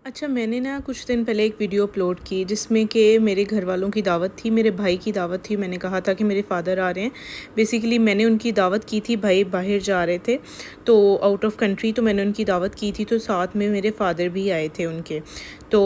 अच्छा, मैंने ना कुछ दिन पहले एक वीडियो अपलोड की जिसमें कि मेरे घर वालों की दावत थी, मेरे भाई की दावत थी। मैंने कहा था कि मेरे फ़ादर आ रहे हैं। बेसिकली मैंने उनकी दावत की थी, भाई बाहर जा रहे थे तो आउट ऑफ़ कंट्री, तो मैंने उनकी दावत की थी, तो साथ में मेरे फ़ादर भी आए थे उनके। तो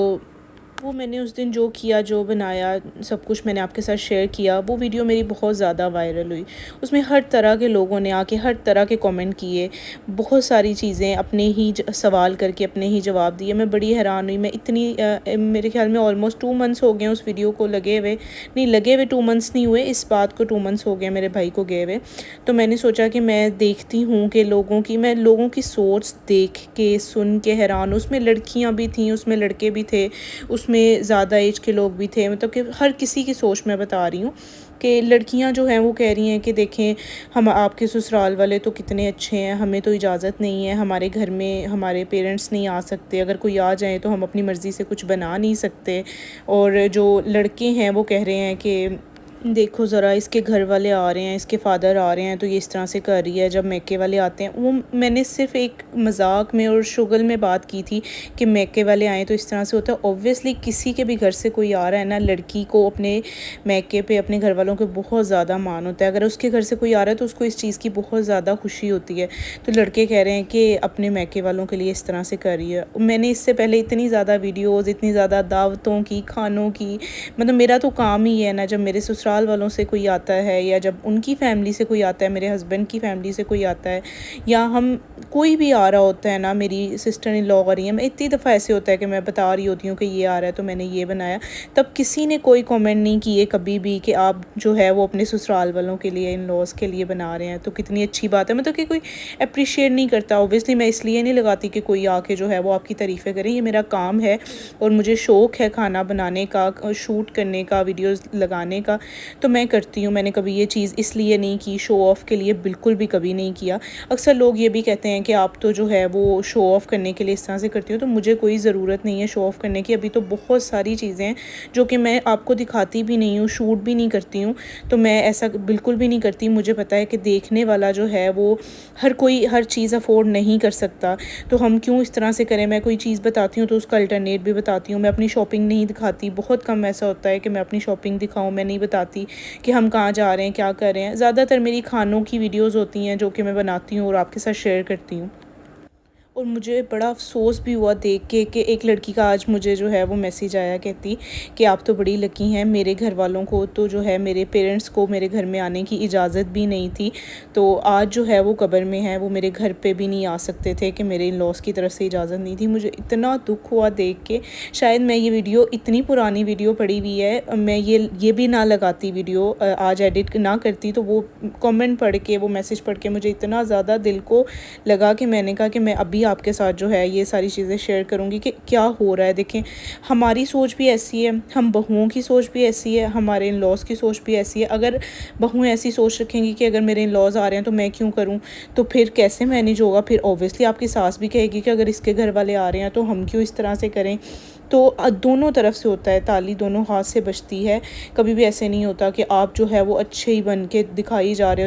वो मैंने उस दिन जो किया, जो बनाया, सब कुछ मैंने आपके साथ शेयर किया। वो वीडियो मेरी बहुत ज़्यादा वायरल हुई। उसमें हर तरह के लोगों ने आके हर तरह के कमेंट किए, बहुत सारी चीज़ें अपने ही सवाल करके अपने ही जवाब दिए। मैं बड़ी हैरान हुई। मैं इतनी मेरे ख्याल में ऑलमोस्ट 2 मंथ्स हो गए हैं उस वीडियो को लगे हुए। नहीं लगे हुए 2 मंथ्स नहीं हुए, इस बात को 2 मंथ्स हो गए मेरे भाई को गए हुए। तो मैंने सोचा कि मैं देखती हूँ कि मैं लोगों की सोच देख के सुन के हैरान हूँ। उसमें लड़कियाँ भी थीं, उसमें लड़के भी थे, उसमें ज़्यादा एज के लोग भी थे। मतलब कि हर किसी की सोच मैं बता रही हूँ कि लड़कियां जो हैं वो कह रही हैं कि देखें, हम आपके ससुराल वाले तो कितने अच्छे हैं, हमें तो इजाज़त नहीं है, हमारे घर में हमारे पेरेंट्स नहीं आ सकते, अगर कोई आ जाए तो हम अपनी मर्ज़ी से कुछ बना नहीं सकते। और जो लड़के हैं वो कह रहे हैं कि देखो ज़रा, इसके घर वाले आ रहे हैं, इसके फ़ादर आ रहे हैं तो ये इस तरह से कर रही है। जब मैके वाले आते हैं, वो मैंने सिर्फ़ एक मजाक में और शुगल में बात की थी कि मैके वाले आएँ तो इस तरह से होता है। ऑब्वियसली किसी के भी घर से कोई आ रहा है ना, लड़की को अपने मैके पे अपने घर वालों के बहुत ज़्यादा मान होता है। अगर उसके घर से कोई आ रहा है तो उसको इस चीज़ की बहुत ज़्यादा खुशी होती है। तो लड़के कह रहे हैं कि अपने मैके वालों के लिए इस तरह से कर रही है। मैंने इससे पहले इतनी ज़्यादा वीडियोज़, इतनी ज़्यादा दावतों की, खानों की, मतलब मेरा तो काम ही है ना, जब मेरे ससुराल वालों से कोई आता है या जब उनकी फैमिली से कोई आता है, मेरे हस्बैंड की फैमिली से कोई आता है, या हम कोई भी आ रहा होता है ना, मेरी सिस्टर इन लॉ आ रही है, मैं इतनी दफ़ा ऐसे होता है कि मैं बता रही होती हूँ कि ये आ रहा है तो मैंने ये बनाया, तब किसी ने कोई कमेंट नहीं किए कभी भी कि आप जो है वो अपने ससुराल वालों के लिए, इन लॉज़ के लिए बना रहे हैं तो कितनी अच्छी बात है। मतलब कि कोई अप्रिशिएट नहीं करता। ऑब्वियसली मैं इसलिए नहीं लगाती कि कोई आके जो है वो आपकी तारीफ़ें करे, ये मेरा काम है और मुझे शौक़ है खाना बनाने का, शूट करने का, वीडियोज़ लगाने का, तो मैं करती हूँ। मैंने कभी ये चीज़ इसलिए नहीं की, शो ऑफ़ के लिए बिल्कुल भी कभी नहीं किया। अक्सर लोग ये भी कहते हैं कि आप तो जो है वो शो ऑफ़ करने के लिए इस तरह से करती हो, तो मुझे कोई ज़रूरत नहीं है शो ऑफ़ करने की। अभी तो बहुत सारी चीज़ें हैं जो कि मैं आपको दिखाती भी नहीं हूँ, शूट भी नहीं करती हूँ, तो मैं ऐसा बिल्कुल भी नहीं करती। मुझे पता है कि देखने वाला जो है वो हर कोई हर चीज़ अफ़ोर्ड नहीं कर सकता, तो हम क्यों इस तरह से करें। मैं कोई चीज़ बताती हूँ तो उसका अल्टरनेट भी बताती हूँ। मैं अपनी शॉपिंग नहीं दिखाती, बहुत कम ऐसा होता है कि मैं अपनी शॉपिंग दिखाऊँ। मैं नहीं बताती कि हम कहाँ जा रहे हैं, क्या कर रहे हैं। ज़्यादातर मेरी खानों की वीडियोज़ होती हैं जो कि मैं बनाती हूँ और आपके साथ शेयर करती हूँ। और मुझे बड़ा अफ़सोस भी हुआ देख के कि एक लड़की का आज मुझे जो है वो मैसेज आया, कहती कि आप तो बड़ी लकी हैं, मेरे घर वालों को तो जो है, मेरे पेरेंट्स को मेरे घर में आने की इजाज़त भी नहीं थी, तो आज जो है वो कब्र में है, वो मेरे घर पे भी नहीं आ सकते थे कि मेरे इन-लॉज़ की तरफ से इजाज़त नहीं थी। मुझे इतना दुःख हुआ देख के। शायद मैं ये वीडियो, इतनी पुरानी वीडियो पड़ी हुई है, मैं ये भी ना लगाती वीडियो, आज एडिट ना करती, तो वो कमेंट पढ़ के, वो मैसेज पढ़ के मुझे इतना ज़्यादा दिल को लगा कि मैंने कहा कि मैं अभी आपके साथ जो है ये सारी चीज़ें शेयर करूँगी कि क्या हो रहा है। देखें, हमारी सोच भी ऐसी है, हम बहुओं की सोच भी ऐसी है, हमारे इन लॉज़ की सोच भी ऐसी है। अगर बहुएँ ऐसी सोच रखेंगी कि अगर मेरे इन लॉज़ आ रहे हैं तो मैं क्यों करूँ, तो फिर कैसे मैनेज होगा। फिर ऑब्वियसली आपकी सास भी कहेगी कि अगर इसके घर वाले आ रहे हैं तो हम क्यों इस तरह से करें। तो दोनों तरफ से होता है, ताली दोनों हाथ से बजती है। कभी भी ऐसे नहीं होता कि आप जो है वो अच्छे ही बन के दिखाई जा रहे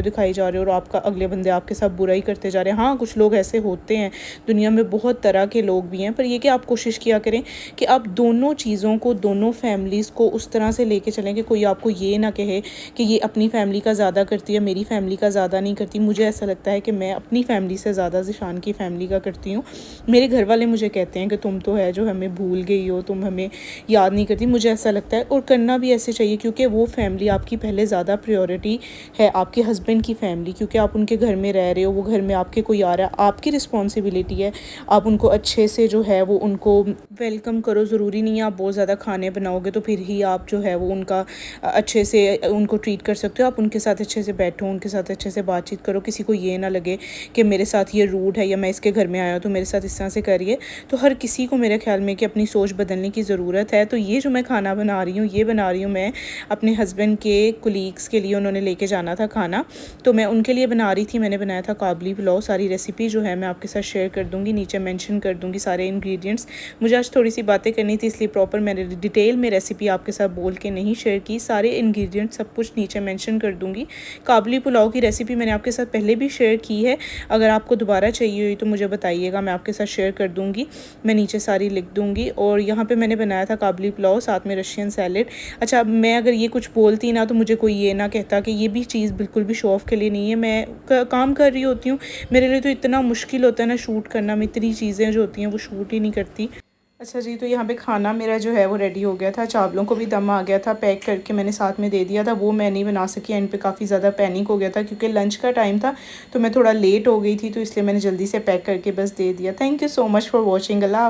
हो और आपका अगले बंदे आपके साथ बुरा ही करते जा रहे हैं। हाँ, कुछ लोग ऐसे होते हैं, दुनिया में बहुत तरह के लोग भी हैं, पर ये कि आप कोशिश किया करें कि आप दोनों चीज़ों को, दोनों फैमिलीज़ को उस तरह से लेके चलें कि कोई आपको ये ना कहे कि ये अपनी फैमिली का ज़्यादा करती है, मेरी फैमिली का ज़्यादा नहीं करती। मुझे ऐसा लगता है कि मैं अपनी फैमिली से ज़्यादा ज़ीशान की फैमिली का करती हूँ। मेरे घर वाले मुझे कहते हैं कि तुम तो है जो हमें भूल गई हो, तुम हमें याद नहीं करती। मुझे ऐसा लगता है, और करना भी ऐसे चाहिए, क्योंकि वो फैमिली आपकी पहले ज़्यादा प्रायोरिटी है, आपके हस्बैंड की फैमिली, क्योंकि आप उनके घर में रह रहे हो, वो घर में आपके कोई आ रहा है, आपकी रिस्पॉन्सिबिलिटी है आप उनको अच्छे से जो है वो उनको वेलकम करो। ज़रूरी नहीं है आप बहुत ज़्यादा खाने बनाओगे तो फिर ही आप जो है वो उनका अच्छे से उनको ट्रीट कर सकते हो। आप उनके साथ अच्छे से बैठो, उनके साथ अच्छे से बातचीत करो। किसी को ये ना लगे कि मेरे साथ ये रूड है, या मैं इसके घर में आया हूँ तो मेरे साथ इस तरह से करिए। तो हर किसी को मेरे ख्याल में कि अपनी सोच बदलने की ज़रूरत है। तो ये जो मैं खाना बना रही हूँ, ये बना रही हूँ मैं अपने हस्बैंड के कोलीग्स के लिए, उन्होंने लेके जाना था खाना, तो मैं उनके लिए बना रही थी। मैंने बनाया था काबली पुलाव। सारी रेसिपी जो है मैं आपके साथ शेयर कर कर दूँगी, नीचे मेंशन कर दूँगी सारे इंग्रेडिएंट्स। मुझे आज थोड़ी सी बातें करनी थी, इसलिए प्रॉपर मैंने डिटेल में रेसिपी आपके साथ बोल के नहीं शेयर की। सारे इंग्रेडिएंट्स सब कुछ नीचे मेंशन कर दूँगी। काबुली पुलाव की रेसिपी मैंने आपके साथ पहले भी शेयर की है, अगर आपको दोबारा चाहिए हुई तो मुझे बताइएगा, मैं आपके साथ शेयर कर दूँगी। मैं नीचे सारी लिख दूँगी। और यहाँ पे मैंने बनाया था काबुली पुलाव, साथ में रशियन सैलेड। अच्छा, मैं अगर ये कुछ बोलती ना तो मुझे कोई ये ना कहता कि ये भी चीज़ बिल्कुल भी शो ऑफ़ के लिए नहीं है। मैं काम कर रही होती हूँ, मेरे लिए तो इतना मुश्किल होता है ना शूट करना, मैं इतनी चीज़ें जो होती हैं वो शूट ही नहीं करती। अच्छा जी, तो यहाँ पे खाना मेरा जो है वो रेडी हो गया था, चावलों को भी दम आ गया था, पैक करके मैंने साथ में दे दिया था। वो मैं नहीं बना सकी, एंड पे काफ़ी ज़्यादा पैनिक हो गया था क्योंकि लंच का टाइम था, तो मैं थोड़ा लेट हो गई थी, तो इसलिए मैंने जल्दी से पैक करके बस दे दिया। Thank you so much for watching. Allah.